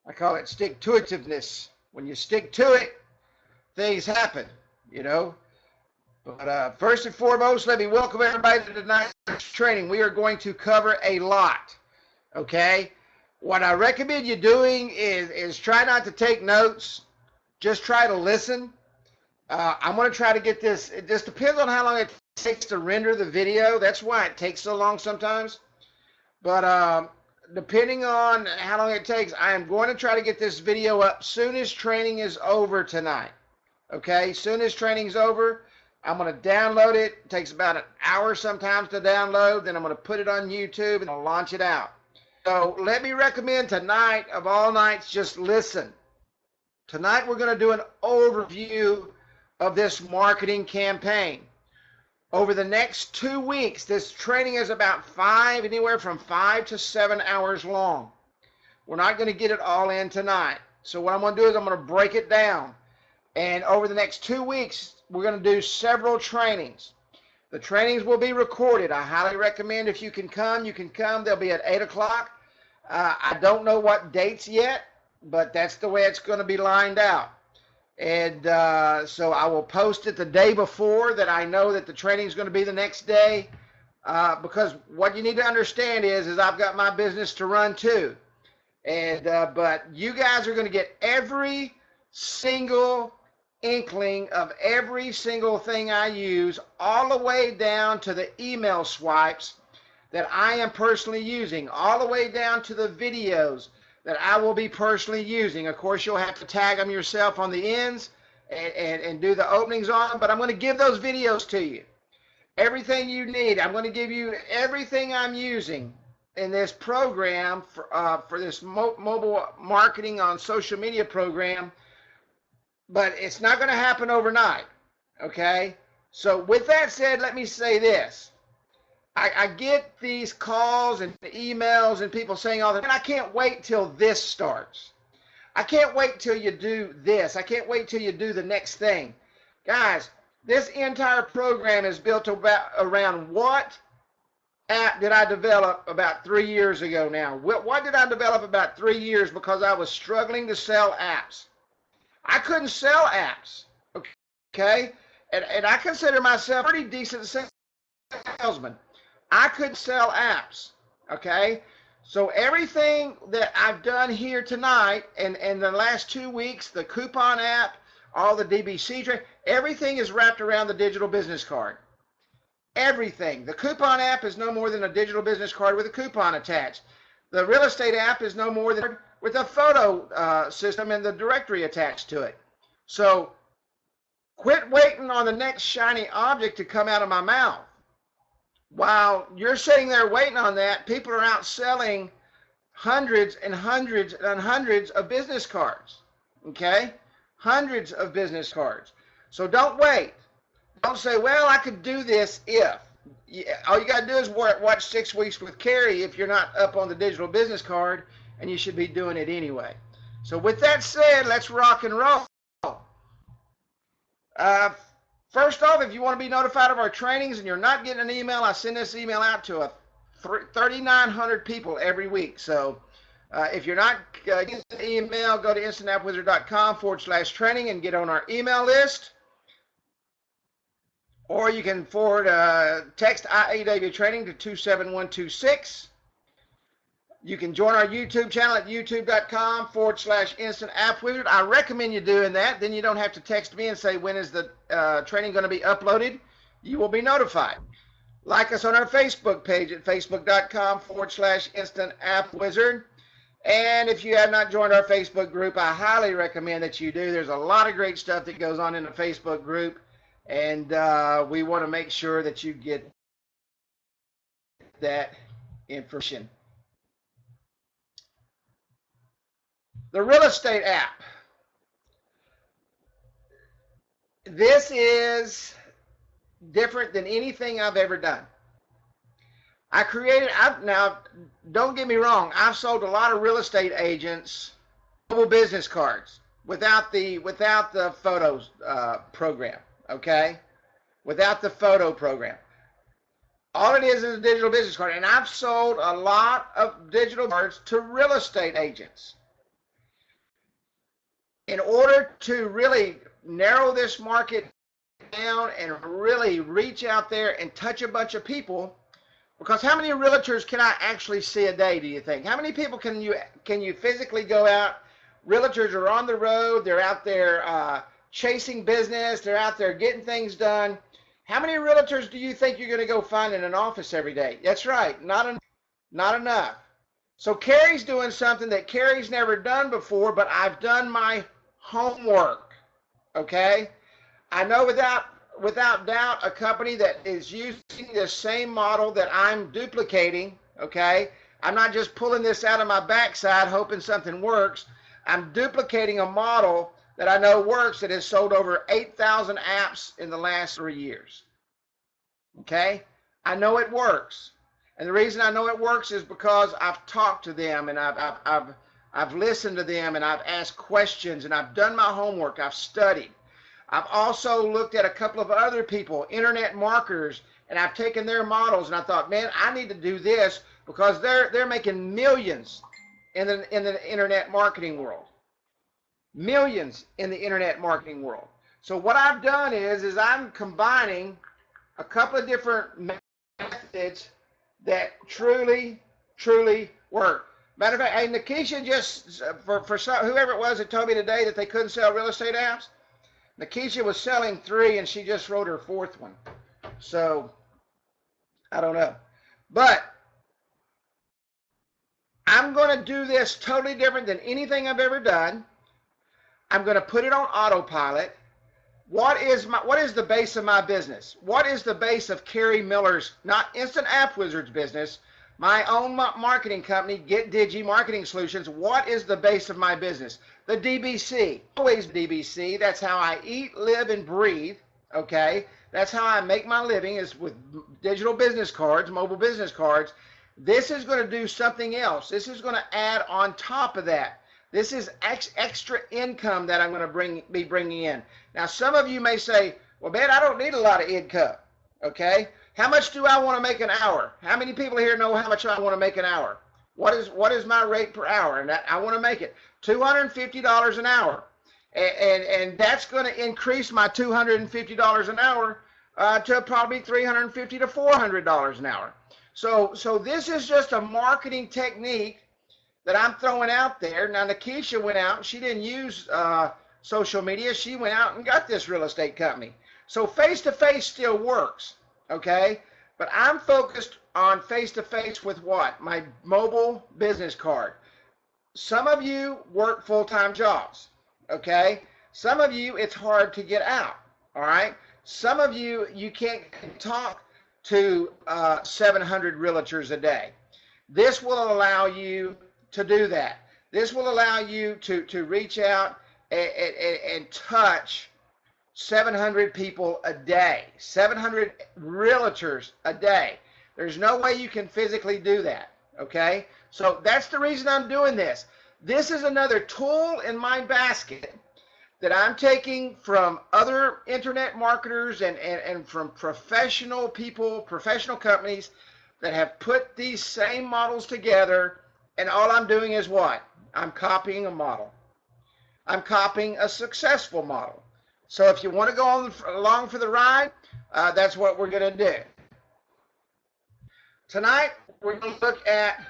I call it stick-to-itiveness. When you stick to it, things happen, you know. But first and foremost, let me welcome everybody to tonight's training. We are going to cover a lot, okay? What I recommend you doing is try not to take notes. Just try to listen. I'm going to try to get this. It just depends on how long it takes to render the video. That's why it takes so long sometimes. But depending on how long it takes, I am going to try to get this video up soon as training is over tonight. Okay, soon as training's over, I'm going to download it. It takes about an hour sometimes to download. Then I'm going to put it on YouTube and I'll launch it out. So let me recommend tonight, of all nights, just listen. Tonight we're going to do an overview of this marketing campaign. Over the next 2 weeks, this training is about anywhere from 5 to 7 hours long. We're not going to get it all in tonight. So what I'm going to do is I'm going to break it down. And over the next 2 weeks, we're going to do several trainings. The trainings will be recorded. I highly recommend if you can come, you can come. They'll be at 8 o'clock. I don't know what dates yet, but that's the way it's going to be lined out. And so I will post it the day before that I know that the training is going to be the next day, because what you need to understand is I've got my business to run too. And but you guys are going to get every single inkling of every single thing I use, all the way down to the email swipes that I am personally using, all the way down to the videos that I will be personally using. Of course, you'll have to tag them yourself on the ends and do the openings on them, but I'm going to give those videos to you. Everything you need. I'm going to give you everything I'm using in this program for this mobile marketing on social media program, but it's not going to happen overnight, okay? So with that said, let me say this. I get these calls and emails and people saying all that, and I can't wait till this starts. I can't wait till you do this. I can't wait till you do the next thing. Guys, this entire program is built around what app did I develop about 3 years ago now? What did I develop about 3 years because I was struggling to sell apps? I couldn't sell apps, okay? And I consider myself a pretty decent salesman. I couldn't sell apps, okay? So everything that I've done here tonight and the last 2 weeks, the coupon app, all the DBC trade, everything is wrapped around the digital business card. Everything. The coupon app is no more than a digital business card with a coupon attached. The real estate app is no more than with a photo system and the directory attached to it. So quit waiting on the next shiny object to come out of my mouth. While you're sitting there waiting on that, people are out selling hundreds and hundreds and hundreds of business cards, okay? Hundreds of business cards. So don't wait. Don't say, well, I could do this if. All you got to do is watch 6 Weeks with Carrie if you're not up on the digital business card, and you should be doing it anyway. So with that said, let's rock and roll. First off, if you want to be notified of our trainings and you're not getting an email, I send this email out to 3,900 people every week. So if you're not getting the email, go to instantappwizard.com/training and get on our email list. Or you can text IAW training to 27126. You can join our YouTube channel at youtube.com/instantappwizard. I recommend you doing that. Then you don't have to text me and say, when is the training going to be uploaded? You will be notified. Like us on our Facebook page at facebook.com/instantappwizard. And if you have not joined our Facebook group, I highly recommend that you do. There's a lot of great stuff that goes on in the Facebook group. And we want to make sure that you get that information. The real estate app. This is different than anything I've ever done. Now, don't get me wrong, I've sold a lot of real estate agents mobile business cards without the photos program, okay? Without the photo program. All it is a digital business card, and I've sold a lot of digital cards to real estate agents. in order to really narrow this market down and really reach out there and touch a bunch of people, because how many realtors can I actually see a day, do you think? How many people can you physically go out? Realtors are on the road. They're out there chasing business. They're out there getting things done. How many realtors do you think you're going to go find in an office every day? That's right, not enough. So Carrie's doing something that Carrie's never done before, but I've done my homework, okay? I know without doubt a company that is using the same model that I'm duplicating, okay? I'm not just pulling this out of my backside hoping something works. I'm duplicating a model that I know works that has sold over 8,000 apps in the last 3 years, okay? I know it works. And the reason I know it works is because I've talked to them and I've listened to them and I've asked questions and I've done my homework. I've studied. I've also looked at a couple of other people, internet marketers, and I've taken their models and I thought, man, I need to do this because they're making millions in the internet marketing world. Millions in the internet marketing world. So what I've done is I'm combining a couple of different methods that truly work. Matter of fact, hey, Nikisha just, for some, whoever it was that told me today that they couldn't sell real estate apps, Nikisha was selling 3 and she just wrote her 4th one. So, I don't know. But I'm going to do this totally different than anything I've ever done. I'm going to put it on autopilot. What is the base of my business? What is the base of Carrie Miller's, not Instant App Wizard's business, my own marketing company, Get Digi Marketing Solutions? What is the base of my business? The DBC, always DBC. That's how I eat, live, and breathe, okay? That's how I make my living, is with digital business cards, mobile business cards. This is going to do something else. This is going to add on top of that. This is extra income that I'm going to be bringing in. Now, some of you may say, well, man, I don't need a lot of income, okay? How much do I want to make an hour? How many people here know how much I want to make an hour? What is my rate per hour? And I want to make it $250 an hour. And that's going to increase my $250 an hour to probably $350 to $400 an hour. So this is just a marketing technique that I'm throwing out there. Now, Nikisha went out. She didn't use social media. She went out and got this real estate company. So face-to-face still works, okay? But I'm focused on face-to-face with what? My mobile business card. Some of you work full-time jobs, okay? Some of you, it's hard to get out, all right? Some of you, you can't talk to 700 realtors a day. This will allow you to do that. This will allow you to reach out and touch 700 people a day, 700 realtors a day. There's no way you can physically do that, okay? So that's the reason I'm doing this. This is another tool in my basket that I'm taking from other internet marketers and from professional people, professional companies that have put these same models together. And all I'm doing is what? I'm copying a model. I'm copying a successful model. So if you want to go along for the ride, that's what we're going to do. Tonight, we're going to look at,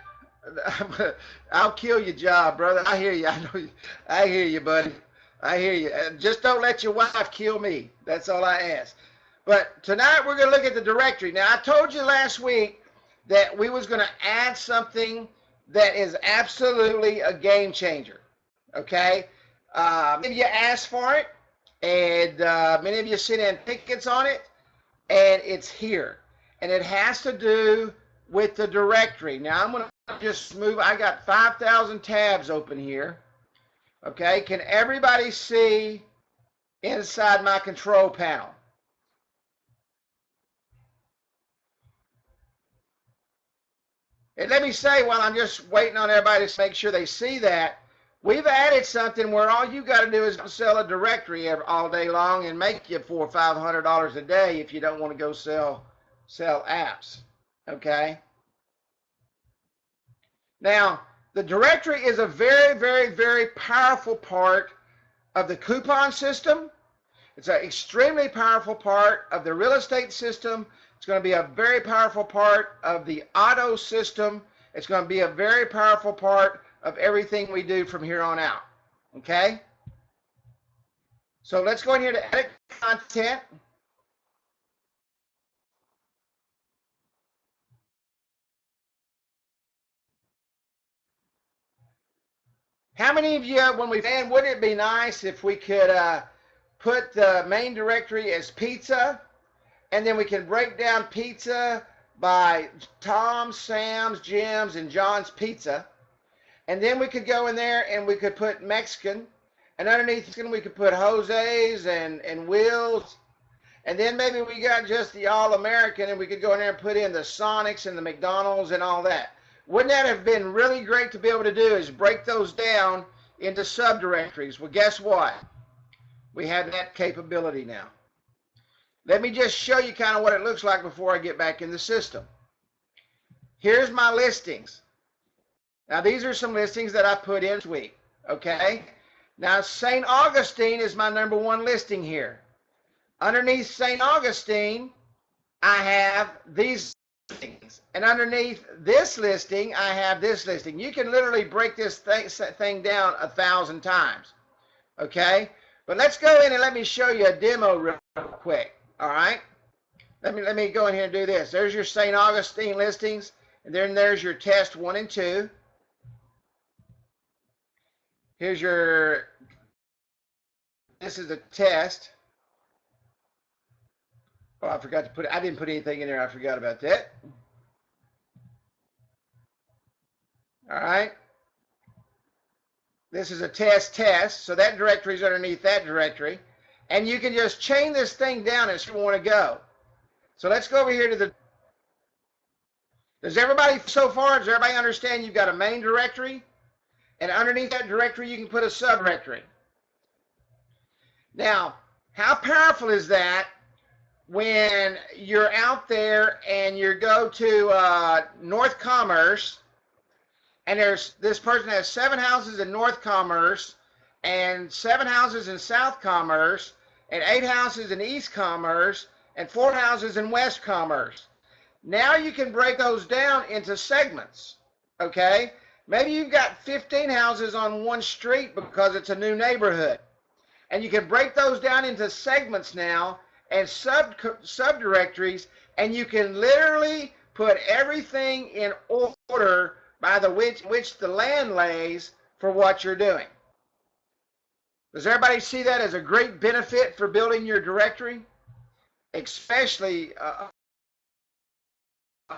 I'll kill your job, brother. I hear you. I know you. I hear you, buddy. I hear you. Just don't let your wife kill me. That's all I ask. But tonight, we're going to look at the directory. Now, I told you last week that we was going to add something that is absolutely a game changer, okay? Many of you asked for it, and many of you sent in tickets on it, and it's here. And it has to do with the directory. Now, I'm going to just move. I got 5,000 tabs open here, okay? Can everybody see inside my control panel? And let me say, while I'm just waiting on everybody to make sure they see that, we've added something where all you got to do is sell a directory all day long and make you $400 or $500 a day if you don't want to go sell apps, okay? Now, the directory is a very, very, very powerful part of the coupon system. It's an extremely powerful part of the real estate system. It's going to be a very powerful part of the auto system. It's going to be a very powerful part of everything we do from here on out. Okay? So let's go in here to edit content. How many of you, when we ran, wouldn't it be nice if we could put the main directory as pizza, and then we can break down pizza by Tom's, Sam's, Jim's, and John's Pizza, and then we could go in there and we could put Mexican, and underneath Mexican we could put Jose's and Will's, and then maybe we got just the All-American, and we could go in there and put in the Sonics and the McDonald's and all that. Wouldn't that have been really great to be able to do, is break those down into subdirectories? Well, guess what? We have that capability now. Let me just show you kind of what it looks like before I get back in the system. Here's my listings. Now, these are some listings that I put in this week, okay? Now, St. Augustine is my #1 listing here. Underneath St. Augustine, I have these listings. And underneath this listing, I have this listing. You can literally break this thing down 1,000 times, okay? But let's go in and let me show you a demo real quick, all right? Let me go in here and do this. There's your St. Augustine listings, and then there's your test 1 and 2. Here's your, this is a test. Oh, I forgot to put, I didn't put anything in there. I forgot about that. All right. This is a test. So that directory is underneath that directory. And you can just chain this thing down as you want to go. So let's go over here to the, does everybody so far, does everybody understand you've got a main directory? And underneath that directory, you can put a subdirectory. Now, how powerful is that when you're out there and you go to North Commerce, and there's this person has 7 houses in North Commerce and 7 houses in South Commerce and 8 houses in East Commerce and 4 houses in West Commerce. Now you can break those down into segments, okay? Maybe you've got 15 houses on one street because it's a new neighborhood. And you can break those down into segments now and subdirectories, and you can literally put everything in order by the which the land lays for what you're doing. Does everybody see that as a great benefit for building your directory? Especially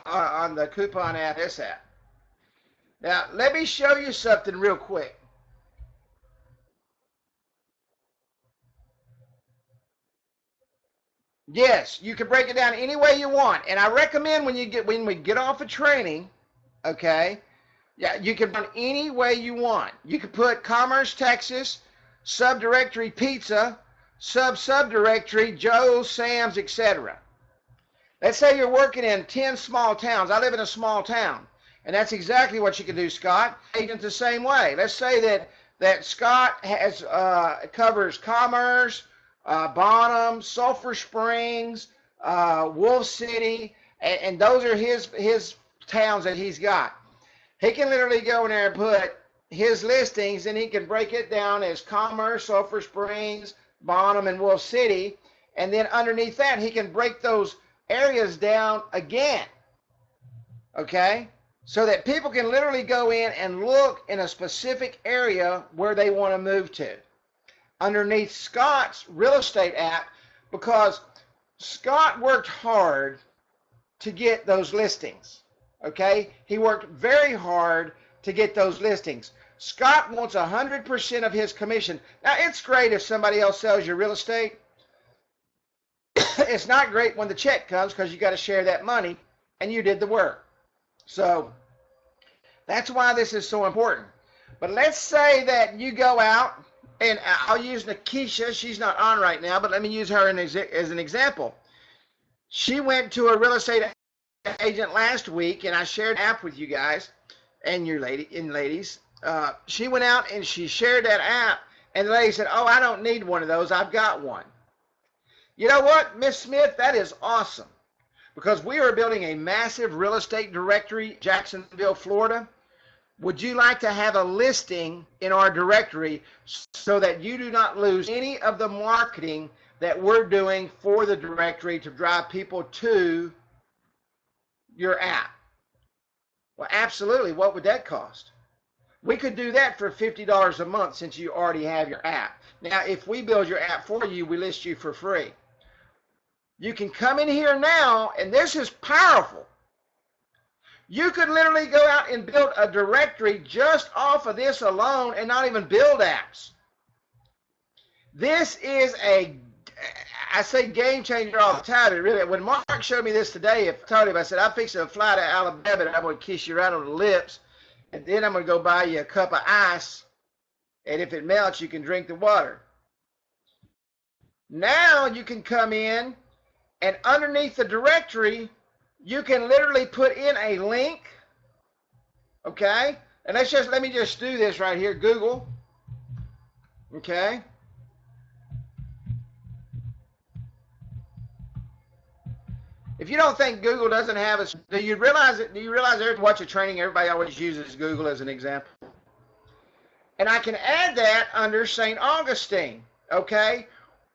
on the coupon app, this app. Now, let me show you something real quick. Yes, you can break it down any way you want. And I recommend when we get off of training, okay, yeah, you can run any way you want. You can put Commerce, Texas, subdirectory pizza, subdirectory Joe's, Sam's, etc. Let's say you're working in 10 small towns. I live in a small town. And that's exactly what you can do, Scott. Agent the same way. Let's say that Scott has covers Commerce, Bonham, Sulphur Springs, Wolf City, and those are his towns that he's got. He can literally go in there and put his listings, and he can break it down as Commerce, Sulphur Springs, Bonham, and Wolf City, and then underneath that he can break those areas down again, okay? So that people can literally go in and look in a specific area where they want to move to. Underneath Scott's real estate app, because Scott worked hard to get those listings, okay? He worked very hard to get those listings. Scott wants 100% of his commission. Now, it's great if somebody else sells your real estate. It's not great when the check comes because you got to share that money and you did the work. So that's why this is so important. But let's say that you go out, and I'll use Nikisha. She's not on right now, but let me use her as an example. She went to a real estate agent last week, and I shared an app with you guys and your ladies. She went out and she shared that app, And the lady said, oh, I don't need one of those. I've got one. You know what, Miss Smith? That is awesome. Because we are building a massive real estate directory, Jacksonville, Florida. Would you like to have a listing in our directory so that you do not lose any of the marketing that we're doing for the directory to drive people to your app? Well, absolutely. What would that cost? We could do that for $50 a month since you already have your app. Now, if we build your app for you, we list you for free. You can come in here now, and this is powerful. You could literally go out and build a directory just off of this alone and not even build apps. This is I say game changer all the time. It really, when Mark showed me this today, I told him, I said, I'm fixing to fly to Alabama and I'm going to kiss you right on the lips. And then I'm going to go buy you a cup of ice. And if it melts, you can drink the water. Now you can come in and underneath the directory, you can literally put in a link. Okay. And let me just do this right here. Google. Okay. If you don't think Google doesn't have a, do you realize every watch a training, everybody always uses Google as an example? And I can add that under St. Augustine, okay?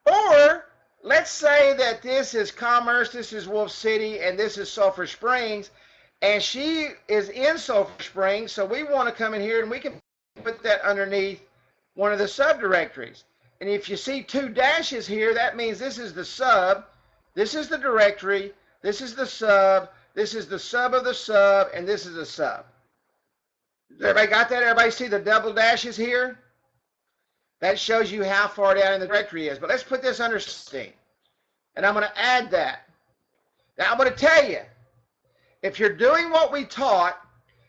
Or let's say that this is Commerce, this is Wolf City, and this is Sulphur Springs, and she is in Sulphur Springs, so we want to come in here and we can put that underneath one of the subdirectories. And if you see two dashes here, that means this is the sub, this is the directory, this is the sub, this is the sub of the sub, and this is the sub. Everybody got that? Everybody see the double dashes here? That shows you how far down in the directory is. But let's put this under Steam. And I'm going to add that. Now I'm going to tell you, if you're doing what we taught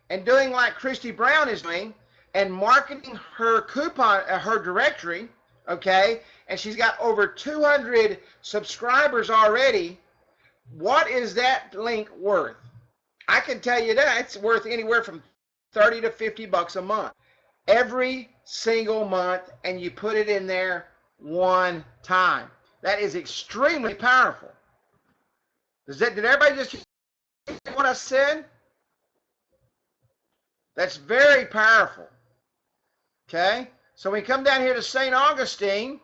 and doing like Christy Brown is doing and marketing her coupon, her directory, okay, and she's got over 200 subscribers already, what is that link worth? I can tell you that it's worth anywhere from 30 to 50 bucks a month. Every single month, and you put it in there one time. That is extremely powerful. Did everybody just get what I said? That's very powerful. Okay? So we come down here to St. Augustine,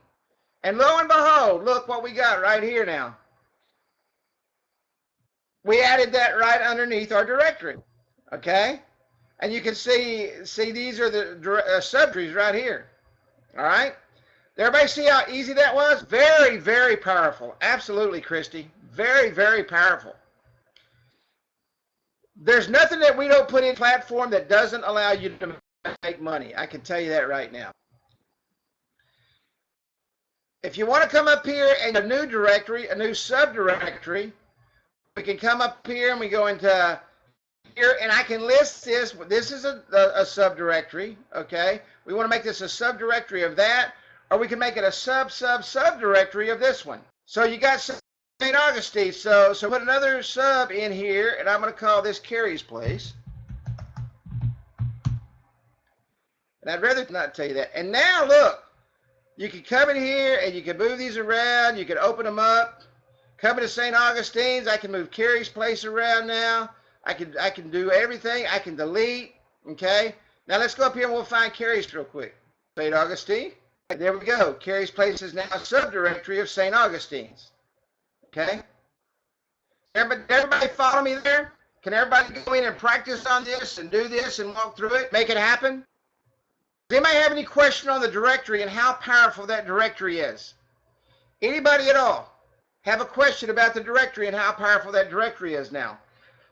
and lo and behold, look what we got right here now. We added that right underneath our directory. Okay? And you can see these are the subdirectories right here. All right? Everybody see how easy that was? Very, very powerful. Absolutely, Christy. Very, very powerful. There's nothing that we don't put in platform that doesn't allow you to make money. I can tell you that right now. If you want to come up here and a new directory, a new subdirectory, we can come up here and we go into here, and I can list this. This is a subdirectory, okay? We want to make this a subdirectory of that, or we can make it a subdirectory of this one. So you got St. Augustine. So put another sub in here, and I'm going to call this Carrie's Place. And I'd rather not tell you that. And now look, you can come in here and you can move these around. You can open them up. Coming to St. Augustine's, I can move Carrie's Place around now. I can do everything. I can delete. Okay. Now let's go up here and we'll find Carrie's real quick. St. Augustine. There we go. Carrie's Place is now a subdirectory of St. Augustine's. Okay. Everybody follow me there? Can everybody go in and practice on this and do this and walk through it? Make it happen? Does anybody have any question on the directory and how powerful that directory is? Anybody at all have a question about the directory and how powerful that directory is now?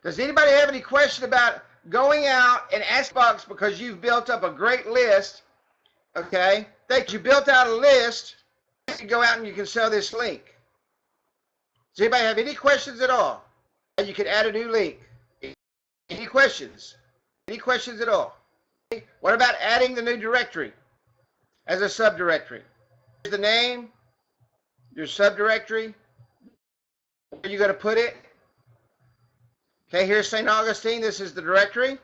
Does anybody have any question about going out and ask box because you've built up a great list, okay, that you built out a list, you can go out and you can sell this link? Does anybody have any questions at all? You can add a new link. Any questions? Any questions at all? What about adding the new directory as a subdirectory? Here's the name, your subdirectory, where are you going to put it? Okay, here's St. Augustine. This is the directory.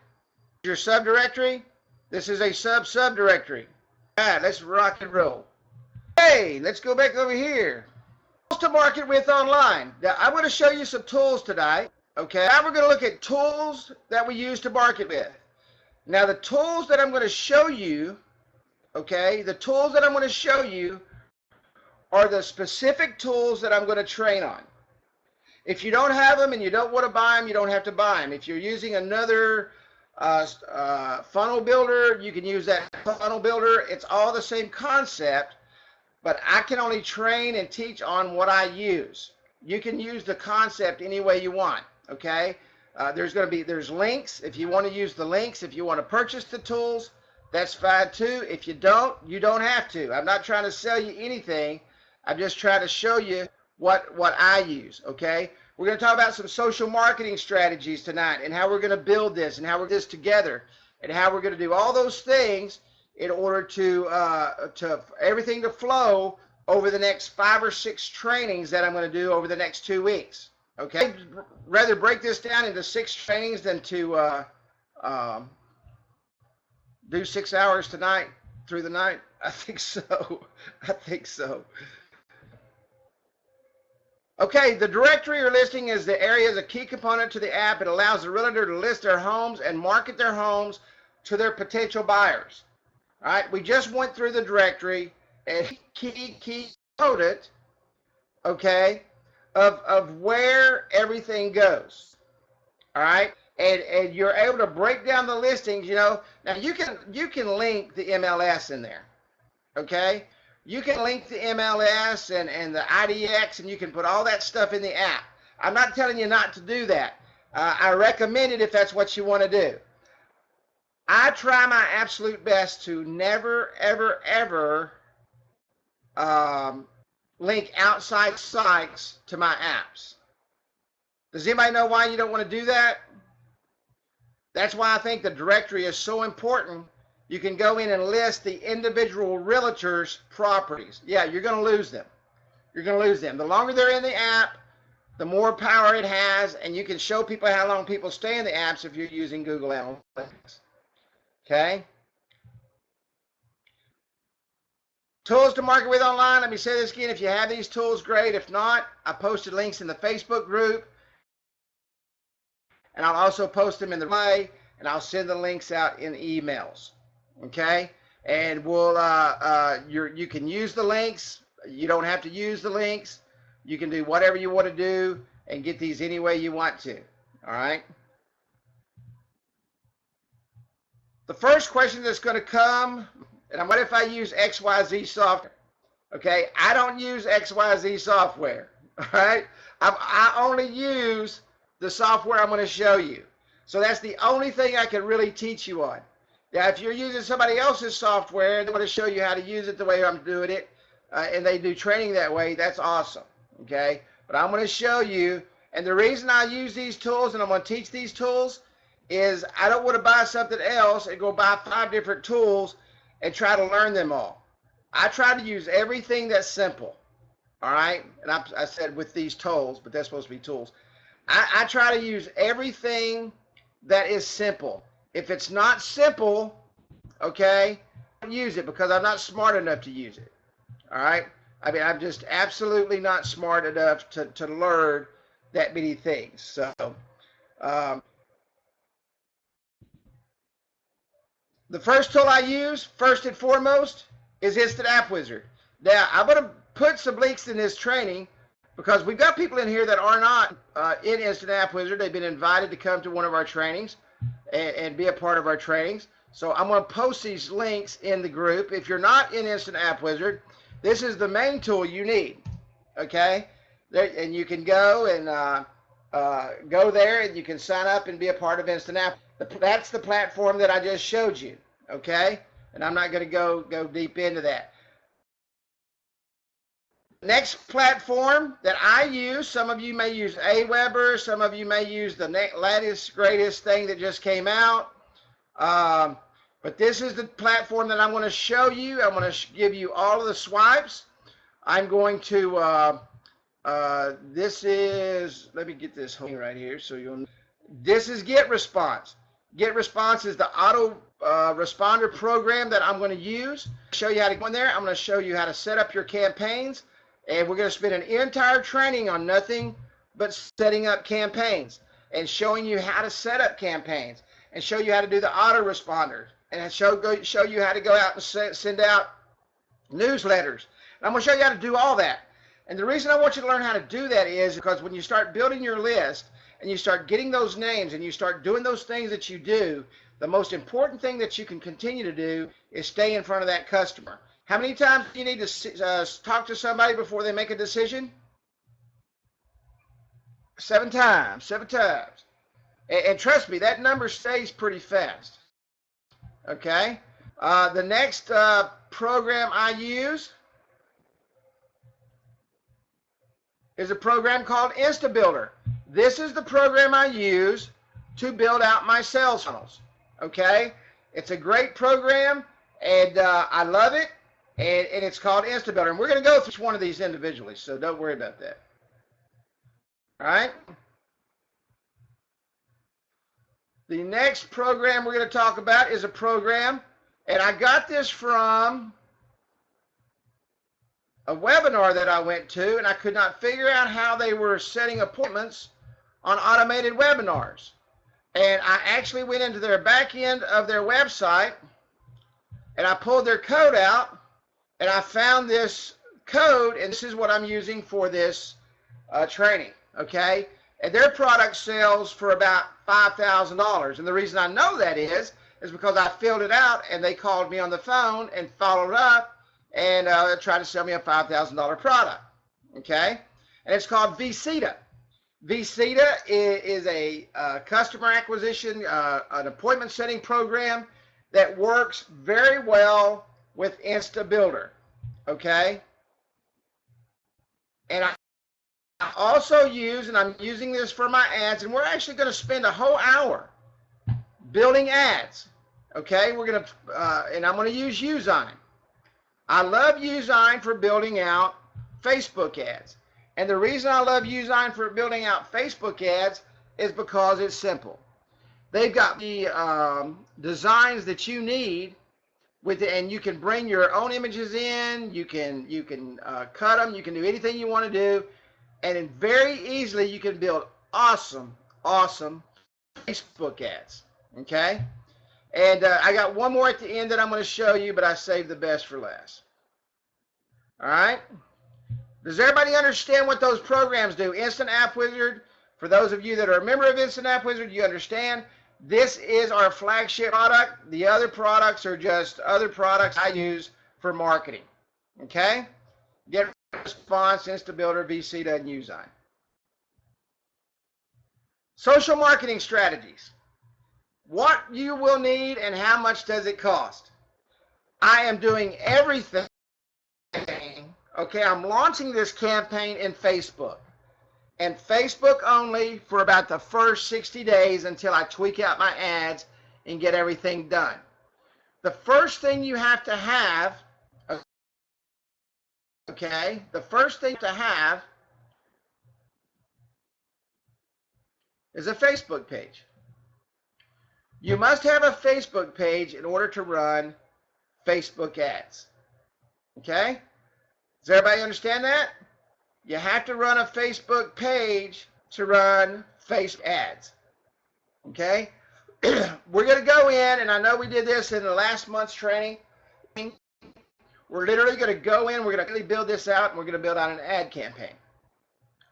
Your subdirectory. This is a subdirectory. All right, let's rock and roll. Hey, let's go back over here. Tools to market with online. Now, I'm going to show you some tools tonight. Okay, now we're going to look at tools that we use to market with. Now, the tools that I'm going to show you, okay, the tools that I'm going to show you are the specific tools that I'm going to train on. If you don't have them and you don't want to buy them, you don't have to buy them. If you're using another funnel builder, you can use that funnel builder. It's all the same concept, but I can only train and teach on what I use. You can use the concept any way you want, okay? There's links. If you want to use the links, if you want to purchase the tools, that's fine too. If you don't, you don't have to. I'm not trying to sell you anything. I'm just trying to show you what I use, okay? We're going to talk about some social marketing strategies tonight and how we're going to build this and how we're this together and how we're going to do all those things in order to everything to flow over the next 5 or 6 trainings that I'm going to do over the next 2 weeks. Okay, I'd rather break this down into 6 trainings than to do 6 hours tonight through the night. I think so. I think so. Okay, the directory or listing is the area is a key component to the app. It allows the realtor to list their homes and market their homes to their potential buyers. All right, we just went through the directory and key component, okay, of where everything goes. All right, and you're able to break down the listings. You know, now you can link the MLS in there, okay. You can link the MLS and the IDX, and you can put all that stuff in the app. I'm not telling you not to do that. I recommend it if that's what you want to do. I try my absolute best to never, ever, ever link outside sites to my apps. Does anybody know why you don't want to do that? That's why I think the directory is so important. You can go in and list the individual realtors' properties. Yeah, you're going to lose them. You're going to lose them. The longer they're in the app, the more power it has, and you can show people how long people stay in the apps if you're using Google Analytics. Okay? Tools to market with online. Let me say this again. If you have these tools, great. If not, I posted links in the Facebook group, and I'll also post them in the way, and I'll send the links out in emails. Okay, and we'll you can use the links. You don't have to use the links. You can do whatever you want to do and get these any way you want to. All right. The first question that's going to come, and what if I use XYZ software? Okay, I don't use XYZ software. All right, I only use the software I'm going to show you. So that's the only thing I can really teach you on. Now, if you're using somebody else's software, they want to show you how to use it the way I'm doing it, and they do training that way, that's awesome, okay? But I'm going to show you, and the reason I use these tools and I'm going to teach these tools is I don't want to buy something else and go buy 5 different tools and try to learn them all. I try to use everything that's simple, all right? And I said with these tools, but that's supposed to be tools. I try to use everything that is simple. If it's not simple, okay, I don't use it because I'm not smart enough to use it. All right? I mean, I'm just absolutely not smart enough to learn that many things. So, the first tool I use, first and foremost, is Instant App Wizard. Now, I'm going to put some links in this training because we've got people in here that are not in Instant App Wizard. They've been invited to come to one of our trainings and be a part of our trainings. So I'm going to post these links in the group. If you're not in Instant App Wizard, this is the main tool you need, okay? And you can go and go there and you can sign up and be a part of Instant App. That's the platform that I just showed you, okay? And I'm not going to go deep into that. Next platform that I use, some of you may use Aweber, some of you may use the latest, greatest thing that just came out. But this is the platform that I'm going to show you. I'm going to give you all of the swipes. I'm going to, this is, let me get this right here so you'll know. This is Get Response. Get Response is the auto responder program that I'm going to use. Show you how to go in there. I'm going to show you how to set up your campaigns, and we're going to spend an entire training on nothing but setting up campaigns and showing you how to set up campaigns and show you how to do the autoresponders and show you how to go out and send out newsletters. And I'm going to show you how to do all that. And the reason I want you to learn how to do that is because when you start building your list and you start getting those names and you start doing those things that you do, the most important thing that you can continue to do is stay in front of that customer. How many times do you need to talk to somebody before they make a decision? 7 times. 7 times. And trust me, that number stays pretty fast. Okay? The next program I use is a program called InstaBuilder. This is the program I use to build out my sales funnels. Okay? It's a great program, and I love it, and it's called InstaBuilder. And we're going to go through each one of these individually, so don't worry about that. All right? The next program we're going to talk about is a program, and I got this from a webinar that I went to, and I could not figure out how they were setting appointments on automated webinars. And I actually went into their back end of their website, and I pulled their code out, and I found this code, and this is what I'm using for this training, okay? And their product sells for about $5,000. And the reason I know that is because I filled it out, and they called me on the phone and followed up and tried to sell me a $5,000 product, okay? And it's called VCTA. VCTA is a customer acquisition, an appointment setting program that works very well with InstaBuilder, okay? And I also use, and I'm using this for my ads, and we're actually going to spend a whole hour building ads, okay? We're going to, and I'm going to use Usign. I love Usign for building out Facebook ads. And the reason I love Usign for building out Facebook ads is because it's simple. They've got the designs that you need with it, and you can bring your own images in. You can cut them. You can do anything you want to do, and then very easily you can build awesome Facebook ads. Okay. And I got one more at the end that I'm going to show you, but I saved the best for last. All right. Does everybody understand what those programs do? Instant App Wizard, for those of you that are a member of Instant App Wizard, you understand this is our flagship product. The other products are just other products I use for marketing. Okay? Get Response, InstaBuilder, VCTA, and Usign. Social marketing strategies. What you will need and how much does it cost? I am doing everything. Okay, I'm launching this campaign in Facebook. And Facebook only for about the first 60 days until I tweak out my ads and get everything done. The first thing you have to have, okay, the first thing to have is a Facebook page. You must have a Facebook page in order to run Facebook ads. Okay? Does everybody understand that? You have to run a Facebook page to run Facebook ads. Okay? We're going to go in, and I know we did this in the last month's training. We're literally going to go in, we're going to really build this out, and we're going to build out an ad campaign.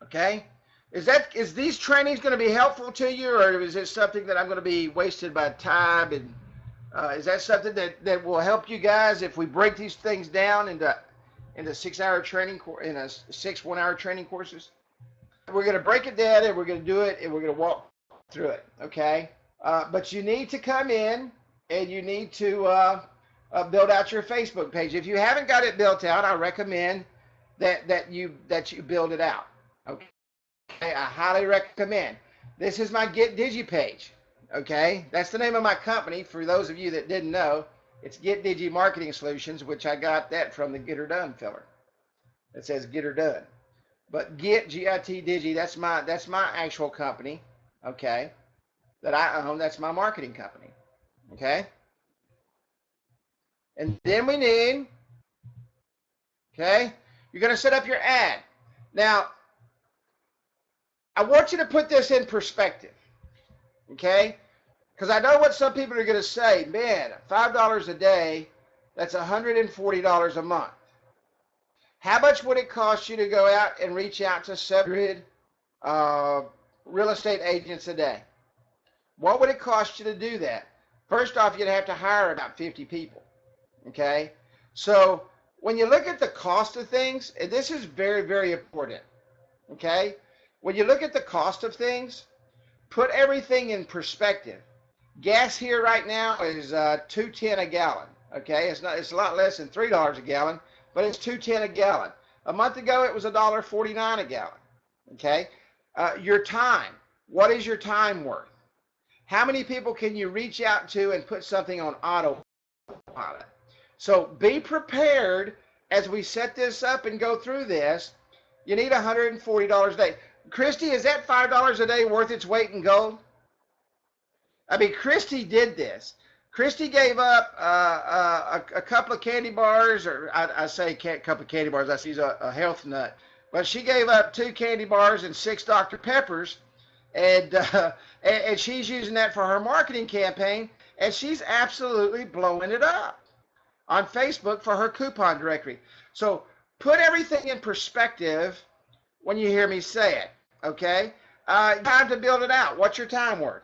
Okay? Is these trainings going to be helpful to you, or is it something that I'm going to be wasted by time? And is that something that will help you guys if we break these things down into 6-hour training, in a 6 1-hour training courses? We're going to break it down, and we're going to do it, and we're going to walk through it. Okay? But you need to come in, and you need to build out your Facebook page. If you haven't got it built out, I recommend that you build it out. Okay? I highly recommend. This is my Get Digi page. Okay, that's the name of my company. For those of you that didn't know, it's Get Digi Marketing Solutions, which I got that from the Get Her Done filler. It says Get Her Done, but Get GIT Digi. That's my actual company. Okay, that I own. That's my marketing company. Okay, And then we need, okay, you're going to set up your ad. Now, I want you to put this in perspective, okay? Because I know what some people are going to say. Man, $5 a day, that's $140 a month. How much would it cost you to go out and reach out to 700 real estate agents a day? What would it cost you to do that? First off, you'd have to hire about 50 people, okay? So when you look at the cost of things, and this is very, very important, okay? When you look at the cost of things, put everything in perspective. Gas here right now is $2.10 a gallon, okay? It's a lot less than $3 a gallon, but it's $2.10 a gallon. A month ago, it was $1.49 a gallon, okay? Your time, what is your time worth? How many people can you reach out to and put something on autopilot? So be prepared as we set this up and go through this. You need $140 a day. Christy, is that $5 a day worth its weight in gold? I mean, Christy did this. Christy gave up a couple of candy bars, or I say a couple of candy bars, I see she's a health nut. But she gave up 2 candy bars and 6 Dr. Peppers, and she's using that for her marketing campaign, and she's absolutely blowing it up on Facebook for her coupon directory. So put everything in perspective when you hear me say it, okay? Time to build it out. What's your time worth,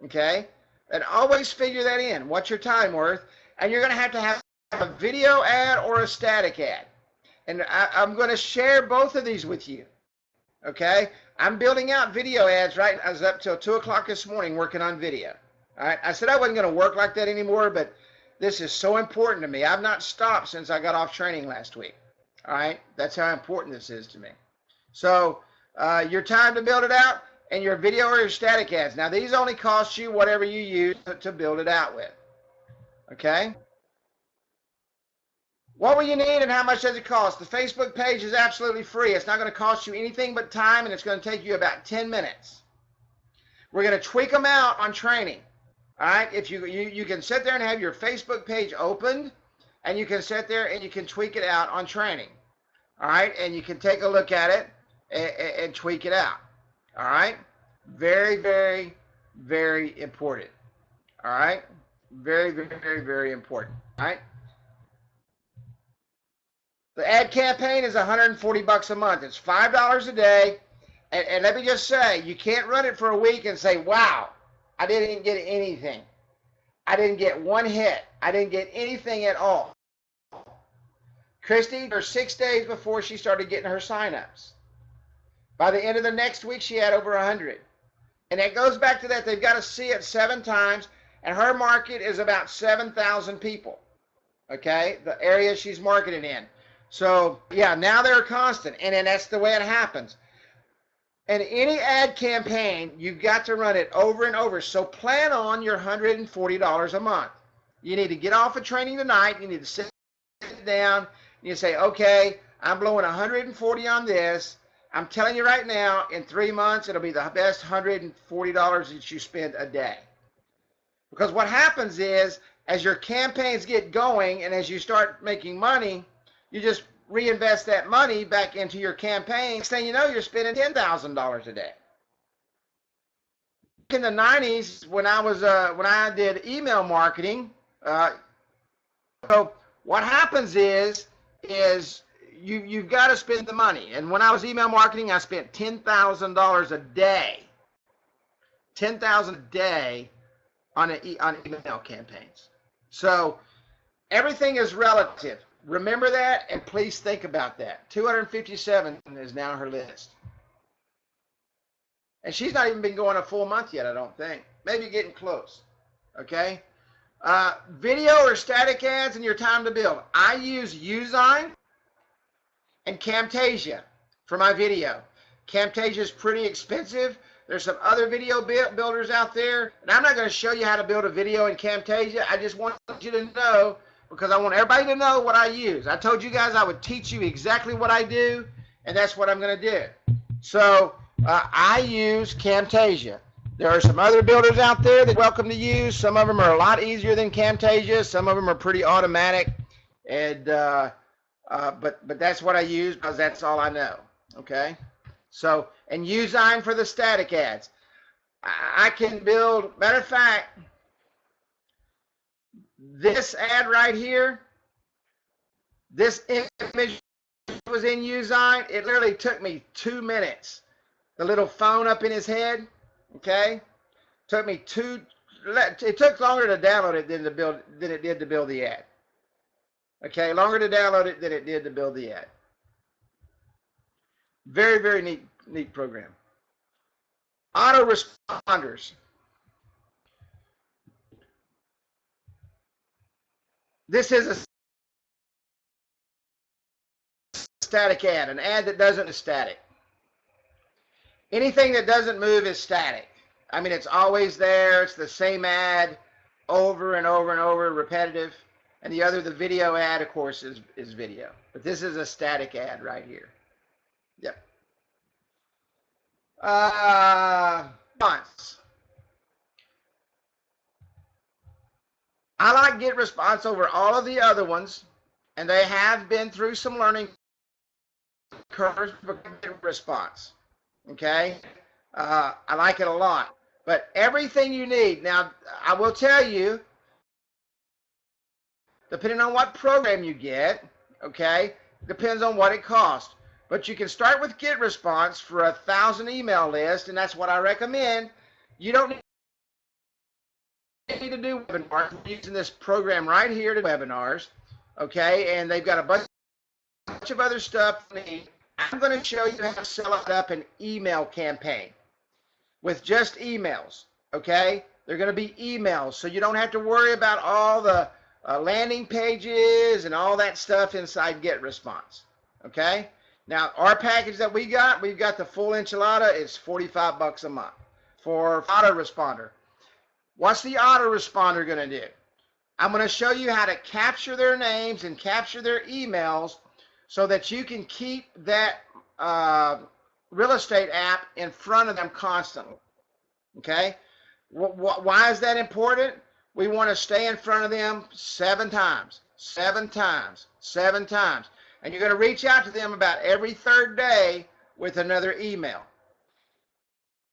okay? And always figure that in. What's your time worth? And you're going to have a video ad or a static ad. And I'm going to share both of these with you, okay? I'm building out video ads right now. I was up till 2 o'clock this morning working on video. All right. I said I wasn't going to work like that anymore, but this is so important to me. I've not stopped since I got off training last week. All right. That's how important this is to me. So your time to build it out and your video or your static ads. Now, these only cost you whatever you use to build it out with. Okay. What will you need and how much does it cost? The Facebook page is absolutely free. It's not going to cost you anything but time, and it's going to take you about 10 minutes. We're going to tweak them out on training. All right? If you can sit there and have your Facebook page opened, and you can sit there and you can tweak it out on training. All right? And you can take a look at it and tweak it out. All right? Very, very, very important. All right? Very, very, very, very important. All right? The ad campaign is $140 a month. It's $5 a day. And let me just say, you can't run it for a week and say, wow, I didn't get anything. I didn't get one hit. I didn't get anything at all. Christy, her 6 days before she started getting her signups. By the end of the next week, she had over 100. And it goes back to that. They've got to see it 7 times. And her market is about 7,000 people. Okay? The area she's marketing in. So, yeah, now they're constant, and then that's the way it happens. And any ad campaign, you've got to run it over and over. So plan on your $140 a month. You need to get off of training tonight. You need to sit down. And you say, okay, I'm blowing $140 on this. I'm telling you right now, in 3 months, it'll be the best $140 that you spend a day. Because what happens is, as your campaigns get going and as you start making money, you just reinvest that money back into your campaign. Next thing you know, you're spending $10,000 a day. In the 90s, when I did email marketing, so what happens is you've got to spend the money. And when I was email marketing, I spent $10,000 a day. $10,000 a day on email campaigns. So everything is relative. Remember that, and please think about that. 257 is now her list. And she's not even been going a full month yet, I don't think. Maybe getting close. Okay? Video or static ads and your time to build. I use Usign and Camtasia for my video. Camtasia is pretty expensive. There's some other video builders out there. And I'm not going to show you how to build a video in Camtasia. I just want you to know, because I want everybody to know what I use. I told you guys I would teach you exactly what I do, and that's what I'm going to do. So I use Camtasia. There are some other builders out there that are welcome to use. Some of them are a lot easier than Camtasia. Some of them are pretty automatic. And but that's what I use because that's all I know. Okay. So, and Usign for the static ads. I can build, matter of fact, this ad right here, this image was in Usign. It literally took me 2 minutes. The little phone up in his head, okay? It took longer to download it than it did to build the ad. Okay, longer to download it than it did to build the ad. Very, very neat program. Autoresponders. This is a static ad, an ad that doesn't is static. Anything that doesn't move is static. I mean, it's always there. It's the same ad over and over and over, repetitive. And the video ad, of course, is video. But this is a static ad right here. Yep. Response. I like Get Response over all of the other ones, and they have been through some learning curves for Get Response. Okay? I like it a lot. But everything you need, now I will tell you, depending on what program you get, okay, depends on what it costs. But you can start with Get Response for 1,000 email list, and that's what I recommend. You don't need to do webinars. We're using this program right here to webinars, okay, and they've got a bunch of other stuff. I'm going to show you how to set up an email campaign with just emails, okay? They're going to be emails, so you don't have to worry about all the landing pages and all that stuff inside Get Response, okay? Now, our package that we've got the full enchilada. It's $45 a month for autoresponder. What's the autoresponder going to do? I'm going to show you how to capture their names and capture their emails so that you can keep that real estate app in front of them constantly. Okay? Why is that important? We want to stay in front of them 7 times. And you're going to reach out to them about every 3rd day with another email.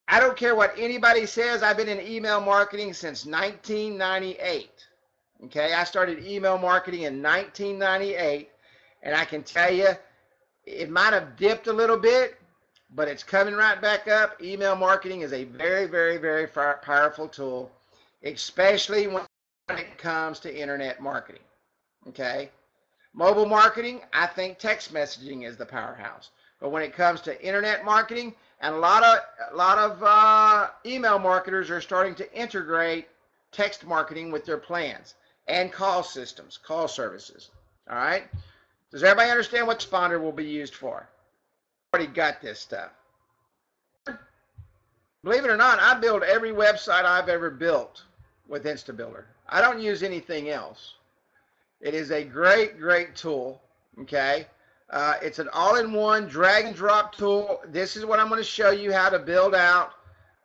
I don't care what anybody says. I've been in email marketing since 1998. Okay? I started email marketing in 1998, and I can tell you, it might have dipped a little bit, but it's coming right back up. Email marketing is a very, very, very powerful tool, especially when it comes to internet marketing. Okay? Mobile marketing, I think text messaging is the powerhouse. But when it comes to internet marketing, and a lot of email marketers are starting to integrate text marketing with their plans and call systems, call services. All right? Does everybody understand what Responder will be used for? Already got this stuff. Believe it or not, I build every website I've ever built with InstaBuilder. I don't use anything else. It is a great, great tool. Okay? It's an all-in-one drag and drop tool. This is what I'm going to show you how to build out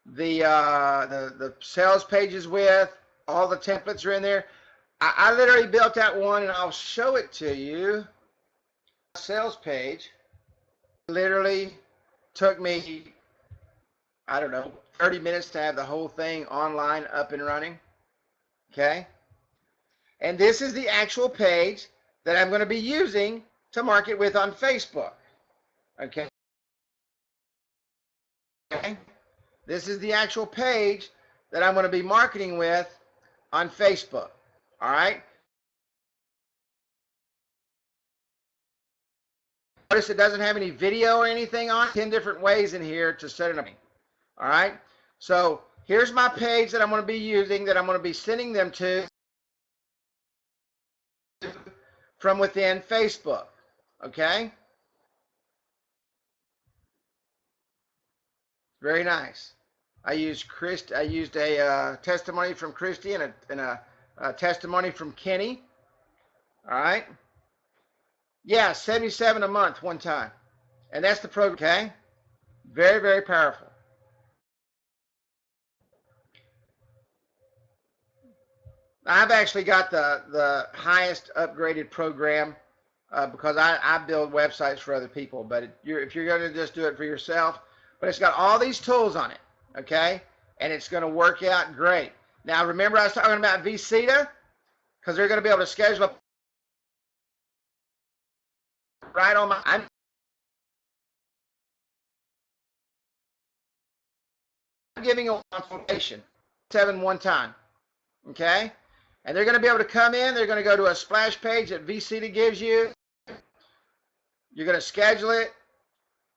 the sales pages with. All the templates are in there. I literally built that one, and I'll show it to you. Sales page literally took me, I don't know, 30 minutes to have the whole thing online up and running. Okay? And this is the actual page that I'm going to be using to market with on Facebook. Okay? This is the actual page that I'm going to be marketing with on Facebook. All right? Notice it doesn't have any video or anything on it. 10 different ways in here to set it up. All right? So here's my page that I'm going to be using, that I'm going to be sending them to from within Facebook. Okay? Very nice. I used a testimony from Christy and a testimony from Kenny. All right? Yeah, 77 a month one time. And that's the program, okay? Very, very powerful. I've actually got the highest upgraded program because I build websites for other people. But if you're going to just do it for yourself, but it's got all these tools on it, okay? And it's going to work out great. Now, remember I was talking about VCTA? Because they're going to be able to schedule a right on I'm giving a consultation, 1 time, okay? And they're going to be able to come in. They're going to go to a splash page that VCTA gives you. You're going to schedule it,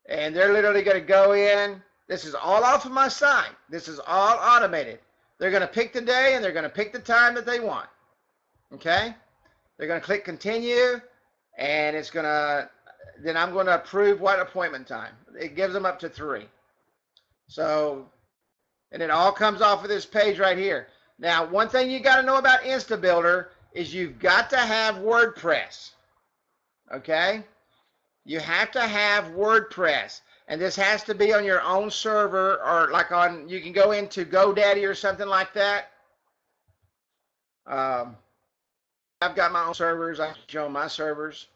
and they're literally going to go in. This is all off of my site. This is all automated. They're going to pick the day, and they're going to pick the time that they want, okay? They're going to click continue, and it's going to, then I'm going to approve what appointment time. It gives them up to 3. So, and it all comes off of this page right here. Now, one thing you got to know about InstaBuilder is you've got to have WordPress, okay? You have to have WordPress, and this has to be on your own server, or like on, you can go into GoDaddy or something like that. I've got my own servers. I can show my servers.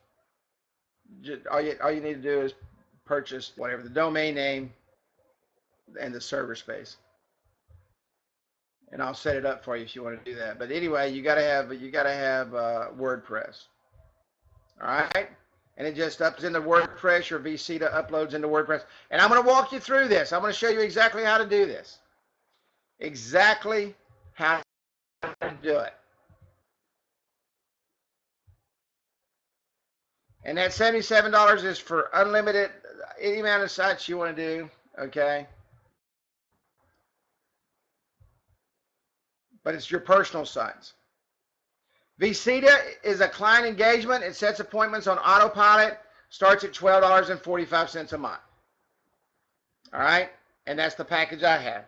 All you need to do is purchase whatever, the domain name and the server space. And I'll set it up for you if you want to do that. But anyway, you gotta have WordPress. All right, and it just ups into WordPress. Your VCTA uploads into WordPress, and I'm going to walk you through this. I'm going to show you exactly how to do this. Exactly how to do it. And that $77 is for unlimited, any amount of sites you want to do. Okay. But it's your personal sites. VCTA is a client engagement. It sets appointments on autopilot, starts at $12.45 a month. All right, and that's the package I have.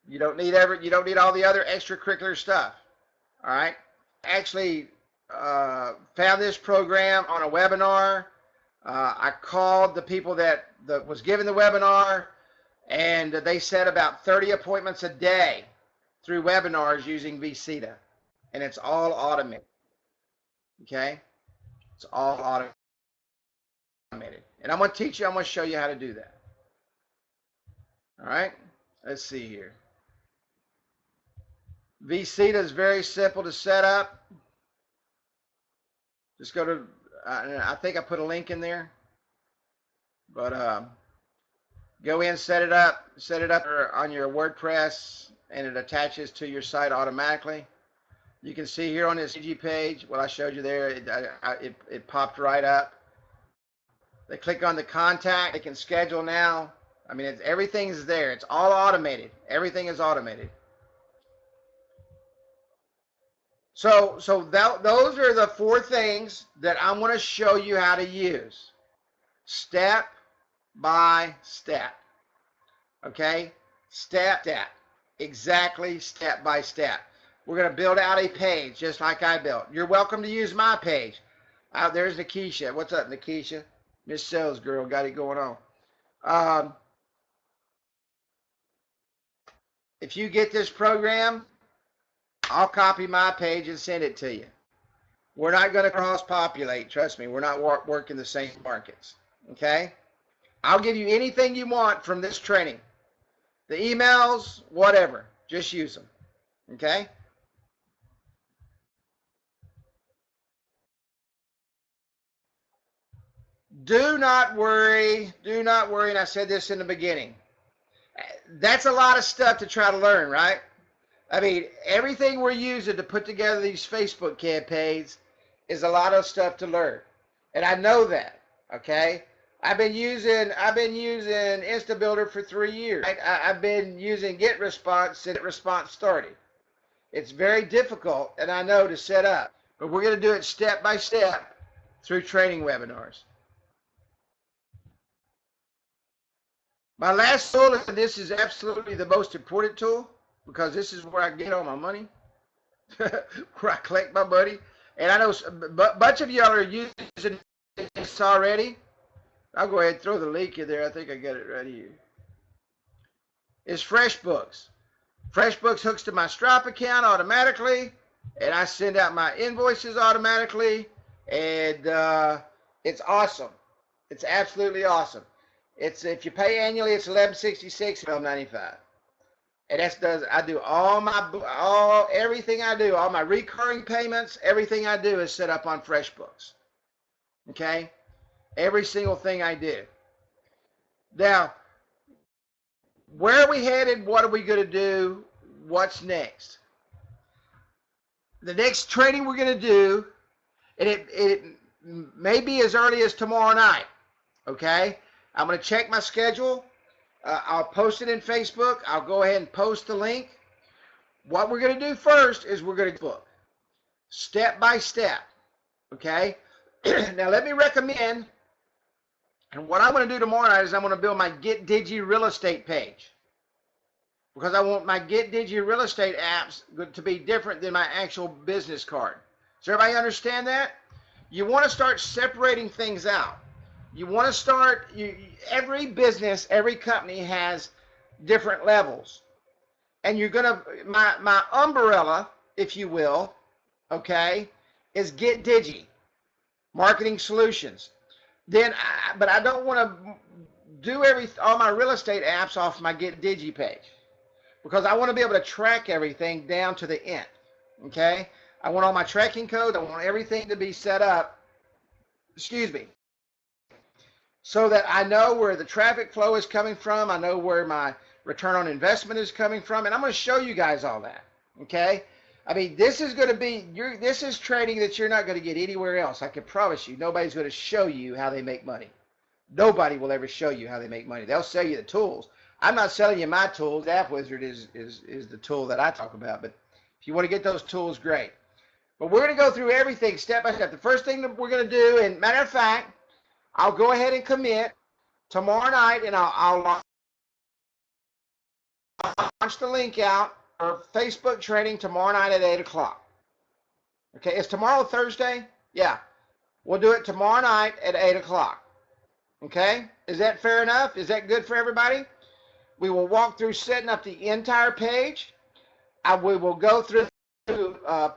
You don't need all the other extracurricular stuff. All right, actually found this program on a webinar. I called the people that was giving the webinar, and they said about 30 appointments a day through webinars using VCTA, and it's all automated. Okay, it's all automated, and I'm going to teach you. I'm going to show you how to do that. All right, let's see here. VCTA is very simple to set up. Just go to, I think I put a link in there, but go in, set it up on your WordPress, and it attaches to your site automatically. You can see here on this CG page, what I showed you there, it popped right up. They click on the contact, they can schedule now. I mean, everything is there. It's all automated. Everything is automated. So those are the 4 things that I'm going to show you how to use, step by step. Okay, step, exactly step by step. We're going to build out a page just like I built. You're welcome to use my page. There's Nikisha. What's up, Nikisha? Miss Sales Girl got it going on. If you get this program, I'll copy my page and send it to you. We're not going to cross-populate. Trust me, we're not working the same markets. Okay? I'll give you anything you want from this training. The emails, whatever. Just use them. Okay? Do not worry, and I said this in the beginning. That's a lot of stuff to try to learn, right? I mean, everything we're using to put together these Facebook campaigns is a lot of stuff to learn. And I know that, okay? I've been using InstaBuilder for 3 years. I've been using GetResponse since GetResponse started. It's very difficult, and I know, to set up. But we're going to do it step by step through training webinars. My last tool, and this is absolutely the most important tool, because this is where I get all my money, where I collect my money. And I know a bunch of y'all are using this already. I'll go ahead and throw the link in there. I think I got it right here. It's FreshBooks. FreshBooks hooks to my Stripe account automatically. and I send out my invoices automatically, and it's awesome. It's absolutely awesome. It's if you pay annually, it's $11.66, $12.95. And I do everything I do, all my recurring payments, everything I do is set up on FreshBooks. Okay? Every single thing I do. Now, where are we headed? What are we going to do? What's next? The next training we're going to do, and it may be as early as tomorrow night. Okay? I'm going to check my schedule. I'll post it in Facebook. I'll go ahead and post the link. What we're going to do first is we're going to book step by step. Okay? Now let me recommend, and what I'm going to do tomorrow night is I'm going to build my Get Digi real estate page, because I want my Get Digi real estate apps to be different than my actual business card. Does everybody understand that? You want to start separating things out. You want to start, every business, every company has different levels. And you're going to, my umbrella, if you will, okay, is Get Digi, Marketing Solutions. But I don't want to do all my real estate apps off my Get Digi page, because I want to be able to track everything down to the end, okay? I want all my tracking codes. I want everything to be set up, so that I know where the traffic flow is coming from. I know where my return on investment is coming from, and I'm going to show you guys all that, okay? I mean, this is going to be, this is trading that you're not going to get anywhere else. I can promise you, nobody's going to show you how they make money. Nobody will ever show you how they make money. They'll sell you the tools. I'm not selling you my tools. App Wizard is the tool that I talk about, but if you want to get those tools, great. But we're going to go through everything step by step. The first thing that we're going to do, and matter of fact, I'll go ahead and commit tomorrow night, and I'll launch the link out for Facebook training tomorrow night at 8 o'clock. Okay, is tomorrow Thursday? Yeah. We'll do it tomorrow night at 8 o'clock. Okay? Is that fair enough? Is that good for everybody? We will walk through setting up the entire page. We will go through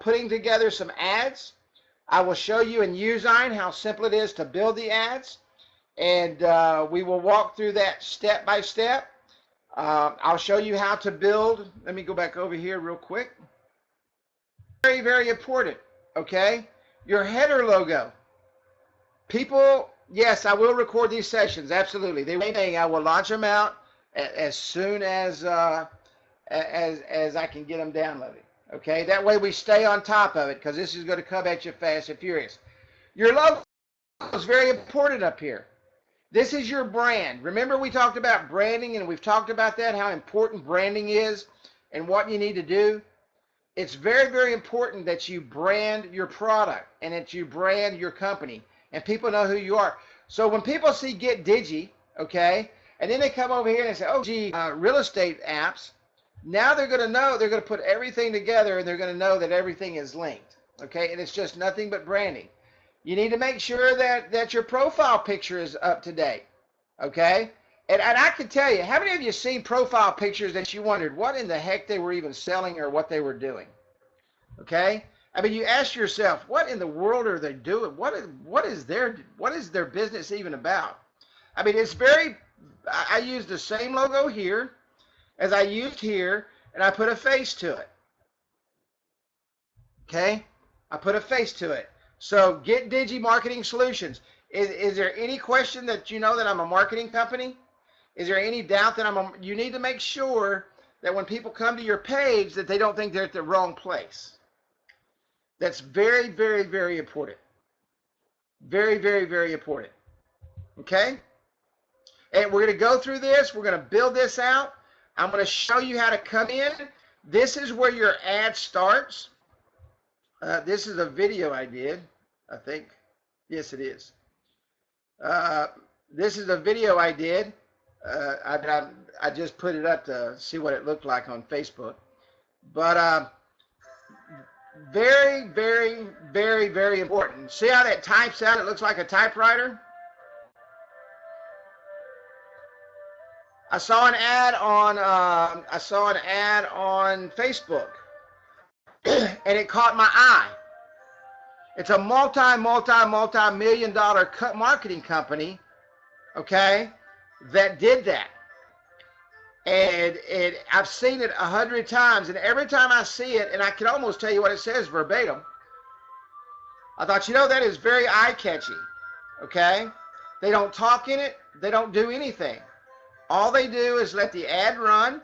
putting together some ads. I will show you in Usign how simple it is to build the ads, and we will walk through that step by step. I'll show you how to build. Let me go back over here real quick. Very, very important, okay? Your header logo. People, yes, I will record these sessions, absolutely. I will launch them out as soon as I can get them downloaded. Okay, that way we stay on top of it, because this is going to come at you fast and furious. Your logo is very important up here. This is your brand. Remember, we talked about branding, and we've talked about that, how important branding is and what you need to do. It's very, very important that you brand your product and that you brand your company and people know who you are. So when people see Get Digi, okay, and then they come over here and they say, oh, gee, real estate apps, now they're going to know, they're going to put everything together, and they're going to know that everything is linked, okay? And it's just nothing but branding. You need to make sure that your profile picture is up to date, okay? And I can tell you, how many of you seen profile pictures that you wondered what in the heck they were even selling or what they were doing, okay? I mean, you ask yourself, what in the world are they doing? What is their business even about? I mean, it's very, I use the same logo here as I used here, and I put a face to it. Okay? I put a face to it. So Get Digi Marketing Solutions. Is there any question that you know that I'm a marketing company? Is there any doubt that you need to make sure that when people come to your page that they don't think they're at the wrong place. That's very, very, very important. Very, very, very important. Okay? And we're going to go through this. We're going to build this out. I'm going to show you how to come in. This is where your ad starts. This is a video I did, I think. Yes, it is. This is a video I did. I just put it up to see what it looked like on Facebook. But very, very, very, very important. See how that types out? It looks like a typewriter. I saw an ad on Facebook. and it caught my eye. It's a multi-million dollar marketing company, okay, that did that. And I've seen it 100 times, and every time I see it, and I can almost tell you what it says verbatim, I thought, that is very eye-catching, okay? They don't talk in it. They don't do anything. All they do is let the ad run,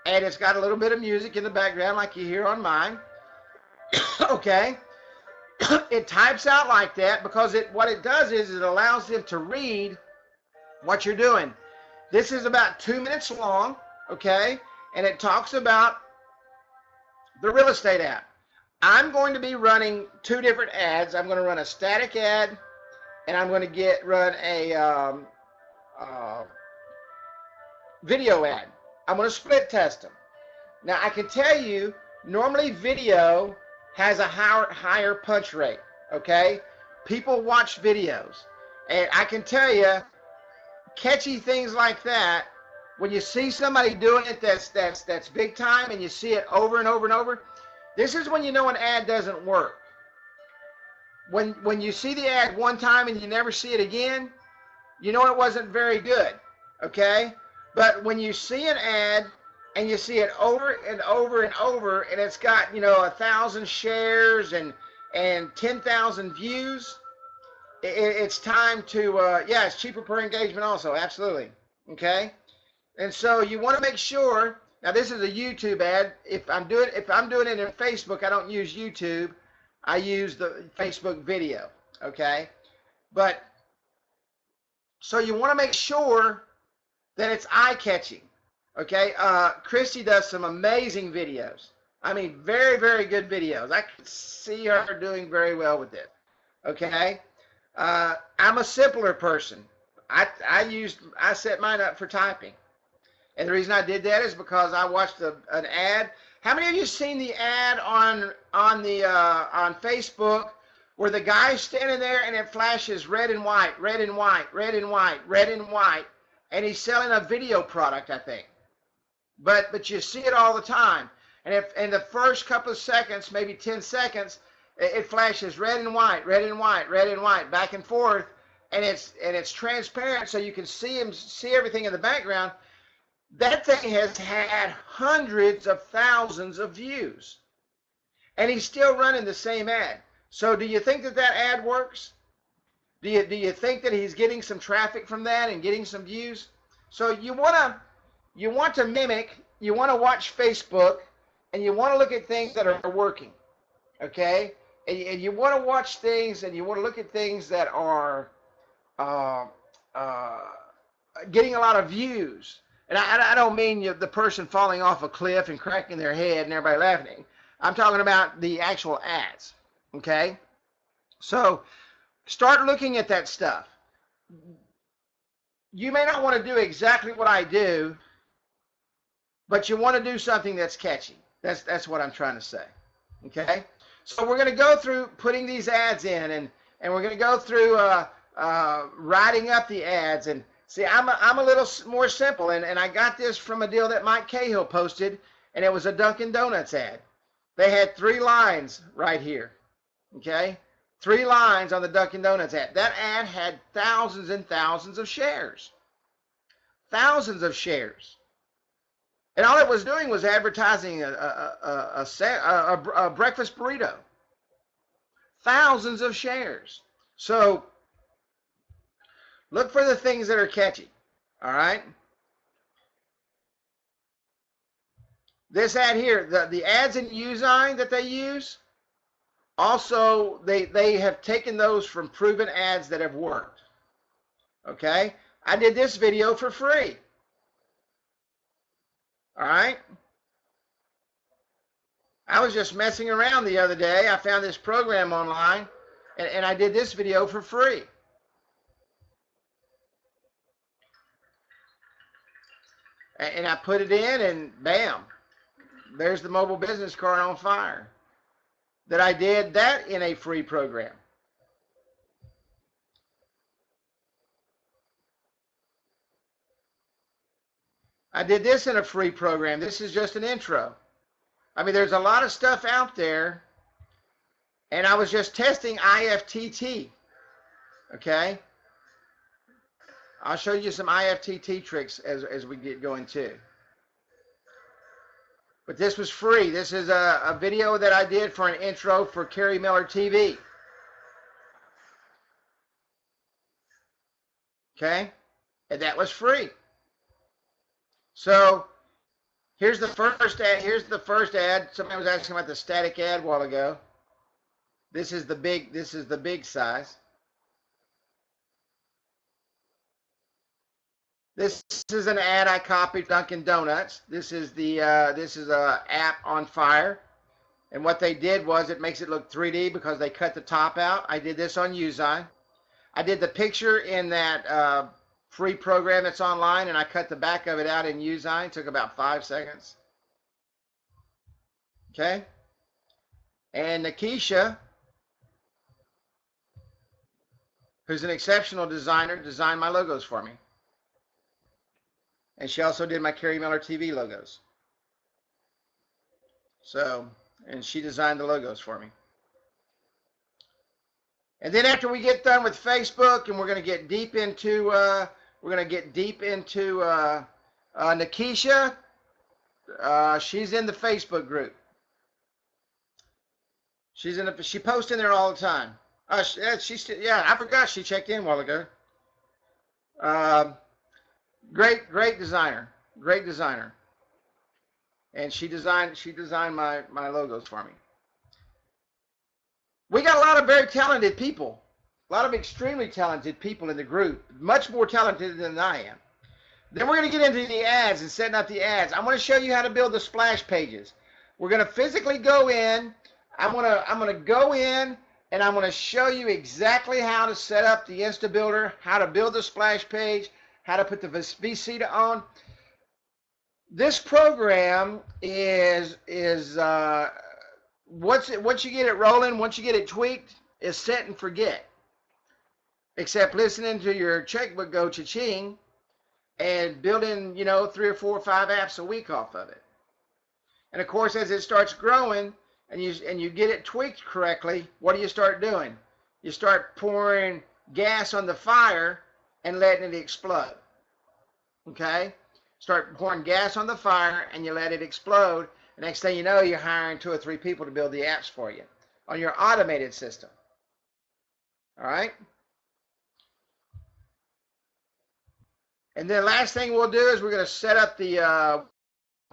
and it's got a little bit of music in the background like you hear on mine, okay? It types out like that because what it does is it allows them to read what you're doing. This is about 2 minutes long, okay? And it talks about the real estate app. I'm going to be running 2 different ads. I'm going to run a static ad, and I'm going to run a video ad. I'm going to split test them. Now, I can tell you, normally video has a higher punch rate, okay? People watch videos. And I can tell you, catchy things like that, when you see somebody doing it that's big time and you see it over and over and over, this is when you know an ad doesn't work. When you see the ad one time and you never see it again, you know it wasn't very good, okay? But when you see an ad and you see it over and over and over, and it's got 1,000 shares and 10,000 views, it's time to it's cheaper per engagement also, absolutely, okay? And so you want to make sure. Now this is a YouTube ad. If I'm doing it in Facebook, I don't use YouTube. I use the Facebook video, okay? But so you want to make sure that it's eye-catching, okay? Christy does some amazing videos. I mean, very, very good videos. I can see her doing very well with it, okay? I'm a simpler person. I set mine up for typing. And the reason I did that is because I watched an ad. How many of you seen the ad on Facebook where the guy's standing there and it flashes red and white, red and white, red and white, red and white, and he's selling a video product, I think. But you see it all the time. And if in the first couple of seconds, maybe 10 seconds, it flashes red and white, red and white, red and white, back and forth, and it's transparent so you can see everything in the background. That thing has had hundreds of thousands of views, and he's still running the same ad. So do you think that ad works? Do you think that he's getting some traffic from that and getting some views? So you want to mimic, you want to watch Facebook, and you want to look at things that are working, okay? And you want to watch things, and you want to look at things that are getting a lot of views. And I don't mean the person falling off a cliff and cracking their head and everybody laughing. I'm talking about the actual ads, okay? So start looking at that stuff. You may not want to do exactly what I do, but you want to do something that's catchy. That's what I'm trying to say, okay? So we're going to go through putting these ads in, and we're going to go through writing up the ads. And see, I'm a little more simple, and I got this from a deal that Mike Cahill posted, and it was a Dunkin' Donuts ad. They had 3 lines right here, okay? 3 lines on the Dunkin' Donuts ad. That ad had thousands and thousands of shares. Thousands of shares. And all it was doing was advertising a breakfast burrito. Thousands of shares. So look for the things that are catchy, all right? This ad here, the ads in Usign that they use, also they have taken those from proven ads that have worked, okay? I did this video for free, all right? I was just messing around the other day. I found this program online, and I did this video for free. And I put it in, and bam, there's the mobile business card on fire. That I did that in a free program. I did this in a free program. This is just an intro. I mean, there's a lot of stuff out there, and I was just testing IFTT, okay? I'll show you some IFTT tricks as we get going too. But this was free. This is a video that I did for an intro for Kerry Miller TV. Okay? And that was free. So here's the first ad. Here's the first ad. Somebody was asking about the static ad a while ago. This is the big size. This is an ad I copied Dunkin' Donuts. This is a app on fire. And what they did was it makes it look 3D because they cut the top out. I did this on Usign. I did the picture in that free program that's online, and I cut the back of it out in Usign. It took about 5 seconds. Okay? And Nikisha, who's an exceptional designer, designed my logos for me. And she also did my Kerry Miller TV logos. So, and she designed the logos for me. And then after we get done with Facebook, and we're going to get deep into Nikisha. She's in the Facebook group. She posts in there all the time. Yeah, I forgot she checked in a while ago. Great designer, and she designed my logos for me. We got a lot of very talented people, a lot of extremely talented people in the group, much more talented than I am. Then we're going to get into the ads and setting up the ads. I'm going to show you how to build the splash pages. We're going to physically go in. I'm going to go in and I'm going to show you exactly how to set up the InstaBuilder, how to build the splash page, how to put the VC on. This program is once you get it rolling, once you get it tweaked, it's set and forget. Except listening to your checkbook go cha-ching and building, 3 or 4 or 5 apps a week off of it. And of course, as it starts growing and you get it tweaked correctly, what do you start doing? You start pouring gas on the fire and letting it explode. Okay? Start pouring gas on the fire and you let it explode. The next thing you know, you're hiring 2 or 3 people to build the apps for you on your automated system. All right? And then last thing we'll do is we're going to set up the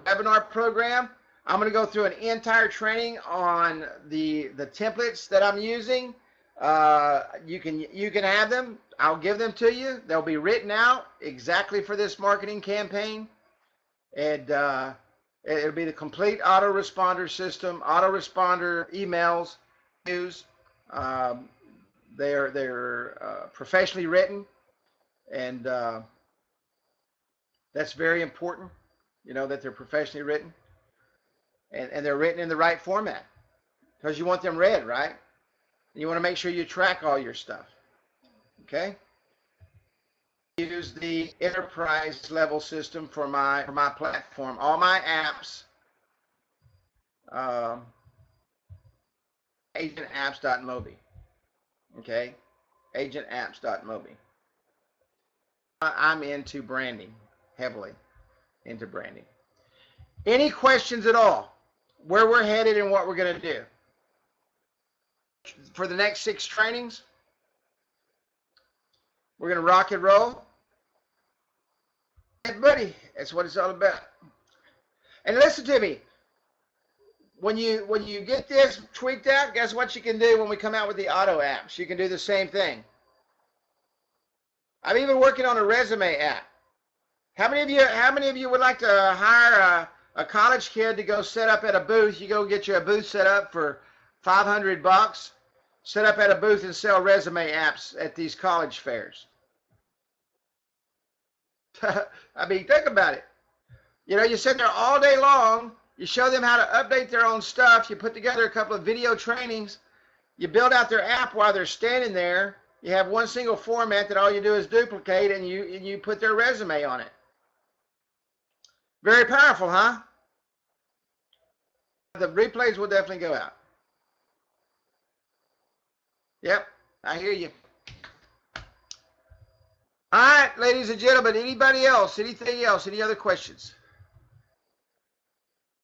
webinar program. I'm going to go through an entire training on the templates that I'm using. You can have them. I'll give them to you. They'll be written out exactly for this marketing campaign. And it'll be the complete autoresponder system, autoresponder emails, news. They're professionally written, and that's very important, that they're professionally written. And they're written in the right format because you want them read, right? And you want to make sure you track all your stuff. Okay? Use the enterprise level system for my platform. All my apps, agentapps.mobi. Okay? Agentapps.mobi. I'm into branding, heavily into branding. Any questions at all? Where we're headed and what we're going to do? For the next 6 trainings, we're going to rock and roll. Hey, buddy, that's what it's all about. And listen to me. When you get this tweaked out, guess what you can do when we come out with the auto apps? You can do the same thing. I'm even working on a resume app. How many of you would like to hire a college kid to go set up at a booth? You go get you a booth set up for $500. Set up at a booth and sell resume apps at these college fairs. I mean, think about it. You sit there all day long. You show them how to update their own stuff. You put together a couple of video trainings. You build out their app while they're standing there. You have one single format that all you do is duplicate, and you put their resume on it. Very powerful, huh? the replays will definitely go out. Yep, I hear you. All right, ladies and gentlemen, anybody else? Anything else? Any other questions?